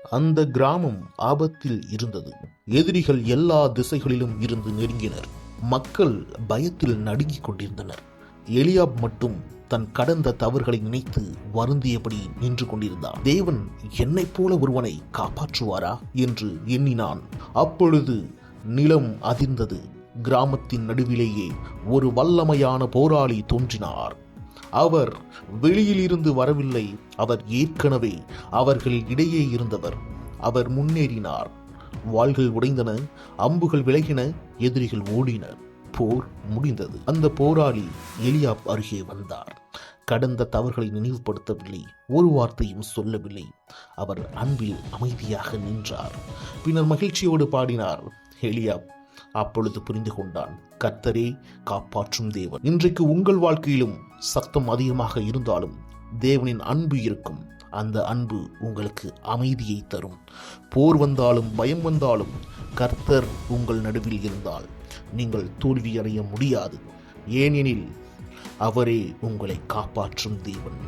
அந்த கிராமம் ஆபத்தில் இருந்தது. எதிரிகள் எல்லா திசைகளிலும் இருந்து நெருங்கினர். மக்கள் பயத்தில் நடுங்கிக் கொண்டிருந்தனர். எலியாப் மட்டும் தன் கடந்த தவறுகளை நினைத்து வருந்தியபடி நின்று கொண்டிருந்தான். தேவன் என்னைப் போல ஒருவனை காப்பாற்றுவாரா என்று எண்ணினான். அப்பொழுது நிலம் அதிர்ந்தது. கிராமத்தின் நடுவிலேயே ஒரு வல்லமையான போராளி தோன்றினார். அவர் வெளியிலிருந்து வரவில்லை, அவர் ஏற்கனவே அவர்கள் இடையே இருந்தவர். அவர் முன்னேறினார். வாள்கள் உடைந்தன, அம்புகள் விலகின, எதிரிகள் ஓடினர். போர் முடிந்தது. அந்த போராளி எலியாப் அருகே வந்தார். கடந்த தவறுகளை நினைவுபடுத்தவில்லை, ஒரு வார்த்தையும் சொல்லவில்லை. அவர் அன்பில் அமைதியாக நின்றார். பின்னர் மகிழ்ச்சியோடு பாடினார். எலியாப் அப்பொழுது புரிந்து கொண்டான், கர்த்தரே காப்பாற்றும் தேவன். இன்றைக்கு உங்கள் வாழ்க்கையிலும் சத்தம் அதிகமாக இருந்தாலும் தேவனின் அன்பு இருக்கும். அந்த அன்பு உங்களுக்கு அமைதியை தரும். போர் வந்தாலும் பயம் வந்தாலும் கர்த்தர் உங்கள் நடுவில் இருந்தால் நீங்கள் தோல்வியடைய முடியாது. ஏனெனில் அவரே உங்களை காப்பாற்றும் தேவன்.